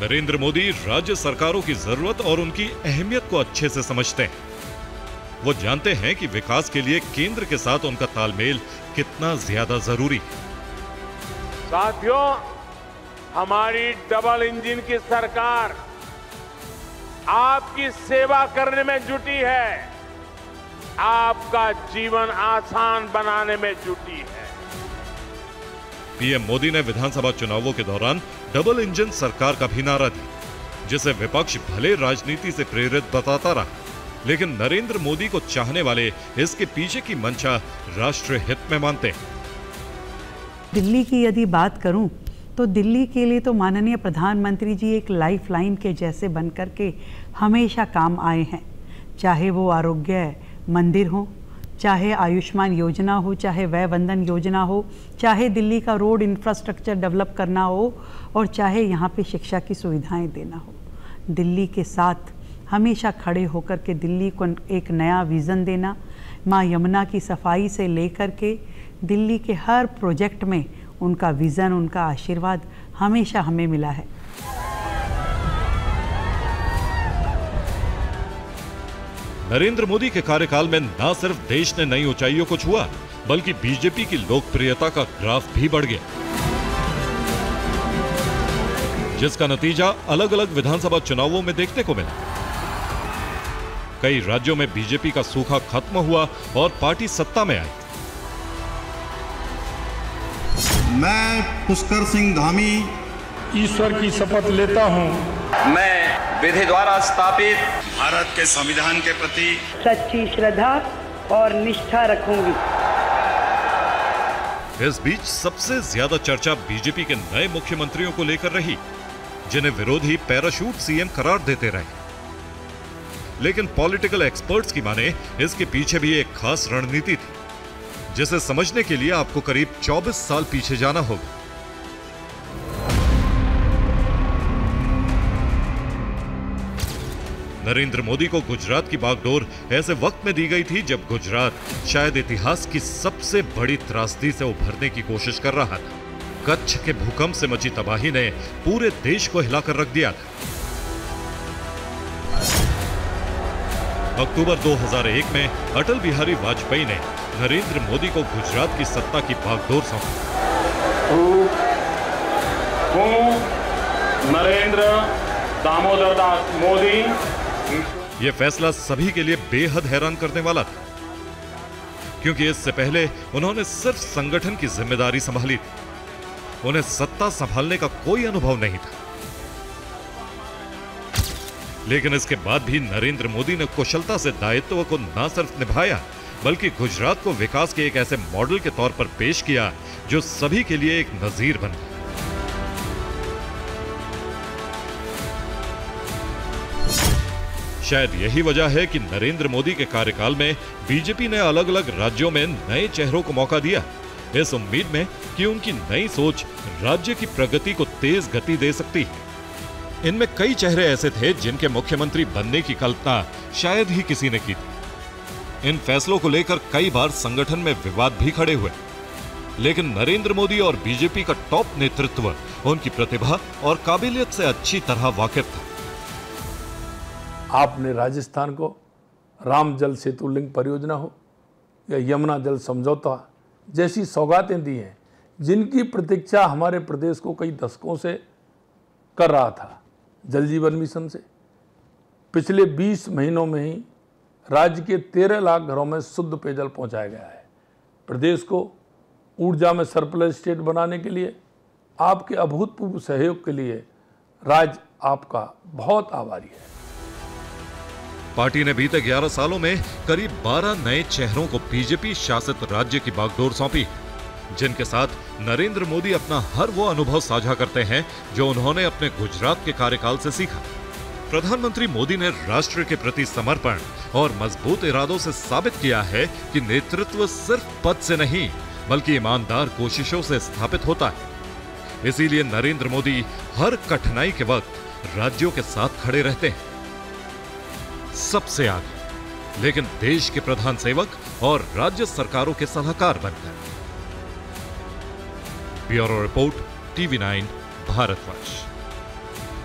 नरेंद्र मोदी राज्य सरकारों की जरूरत और उनकी अहमियत को अच्छे से समझते हैं। वो जानते हैं कि विकास के लिए केंद्र के साथ उनका तालमेल कितना ज्यादा जरूरी है। साथियों, हमारी डबल इंजन की सरकार आपकी सेवा करने में जुटी है, आपका जीवन आसान बनाने में जुटी है। पीएम मोदी ने विधानसभा चुनावों के दौरान डबल इंजन सरकार का भी नारा दिया, जिसे विपक्ष भले राजनीति से प्रेरित बताता रहा, लेकिन नरेंद्र मोदी को चाहने वाले इसके पीछे की मंशा राष्ट्र हित में मानते हैं। दिल्ली की यदि बात करूं तो दिल्ली के लिए तो माननीय प्रधानमंत्री जी एक लाइफलाइन के जैसे बनकर के हमेशा काम आए हैं। चाहे वो आरोग्य मंदिर हो, चाहे आयुष्मान योजना हो, चाहे वय वंदन योजना हो, चाहे दिल्ली का रोड इंफ्रास्ट्रक्चर डेवलप करना हो, और चाहे यहाँ पे शिक्षा की सुविधाएं देना हो। दिल्ली के साथ हमेशा खड़े होकर के दिल्ली को एक नया विज़न देना, माँ यमुना की सफाई से लेकर के दिल्ली के हर प्रोजेक्ट में उनका विज़न, उनका आशीर्वाद हमेशा हमें मिला है। नरेंद्र मोदी के कार्यकाल में न सिर्फ देश ने नई ऊंचाइयों को छुआ, बल्कि बीजेपी की लोकप्रियता का ग्राफ भी बढ़ गया, जिसका नतीजा अलग अलग विधानसभा चुनावों में देखने को मिला। कई राज्यों में बीजेपी का सूखा खत्म हुआ और पार्टी सत्ता में आई। मैं पुष्कर सिंह धामी ईश्वर की शपथ लेता हूं। मैं विधि द्वारा स्थापित भारत के संविधान के प्रति सच्ची श्रद्धा और निष्ठा रखूंगी। इस बीच सबसे ज्यादा चर्चा बीजेपी के नए मुख्यमंत्रियों को लेकर रही, जिन्हें विरोधी पैराशूट सीएम करार देते रहे। लेकिन पॉलिटिकल एक्सपर्ट्स की माने इसके पीछे भी एक खास रणनीति थी, जिसे समझने के लिए आपको करीब 24 साल पीछे जाना होगा। नरेंद्र मोदी को गुजरात की बागडोर ऐसे वक्त में दी गई थी जब गुजरात शायद इतिहास की सबसे बड़ी त्रासदी से उभरने की कोशिश कर रहा था। कच्छ के भूकंप से मची तबाही ने पूरे देश को हिलाकर रख दिया था। अक्टूबर 2001 में अटल बिहारी वाजपेयी ने नरेंद्र मोदी को गुजरात की सत्ता की बागडोर सौंपी। नरेंद्र दामोदर दास मोदी। यह फैसला सभी के लिए बेहद हैरान करने वाला था, क्योंकि इससे पहले उन्होंने सिर्फ संगठन की जिम्मेदारी संभाली थी। उन्हें सत्ता संभालने का कोई अनुभव नहीं था। लेकिन इसके बाद भी नरेंद्र मोदी ने कुशलता से दायित्व को न सिर्फ निभाया, बल्कि गुजरात को विकास के एक ऐसे मॉडल के तौर पर पेश किया जो सभी के लिए एक नजीर बन गया। शायद यही वजह है कि नरेंद्र मोदी के कार्यकाल में बीजेपी ने अलग अलग राज्यों में नए चेहरों को मौका दिया, इस उम्मीद में कि उनकी नई सोच राज्य की प्रगति को तेज गति दे सकती है। इनमें कई चेहरे ऐसे थे जिनके मुख्यमंत्री बनने की कल्पना शायद ही किसी ने की थी। इन फैसलों को लेकर कई बार संगठन में विवाद भी खड़े हुए, लेकिन नरेंद्र मोदी और बीजेपी का टॉप नेतृत्व उनकी प्रतिभा और काबिलियत से अच्छी तरह वाकिफ था। आपने राजस्थान को राम जल सेतु लिंक परियोजना हो या यमुना जल समझौता जैसी सौगातें दी हैं, जिनकी प्रतीक्षा हमारे प्रदेश को कई दशकों से कर रहा था। जल जीवन मिशन से पिछले 20 महीनों में ही राज्य के 13 लाख घरों में शुद्ध पेयजल पहुंचाया गया है। प्रदेश को ऊर्जा में सरप्लस स्टेट बनाने के लिए आपके अभूतपूर्व सहयोग के लिए राज्य आपका बहुत आभारी है। पार्टी ने बीते 11 सालों में करीब 12 नए चेहरों को बीजेपी शासित राज्य की बागडोर सौंपी, जिनके साथ नरेंद्र मोदी अपना हर वो अनुभव साझा करते हैं जो उन्होंने अपने गुजरात के कार्यकाल से सीखा। प्रधानमंत्री मोदी ने राष्ट्र के प्रति समर्पण और मजबूत इरादों से साबित किया है कि नेतृत्व सिर्फ पद से नहीं, बल्कि ईमानदार कोशिशों से स्थापित होता है। इसीलिए नरेंद्र मोदी हर कठिनाई के वक्त राज्यों के साथ खड़े रहते हैं, सबसे आगे, लेकिन देश के प्रधान सेवक और राज्य सरकारों के सलाहकार बनकर। Bureau report, TV9 Bharatvarsh.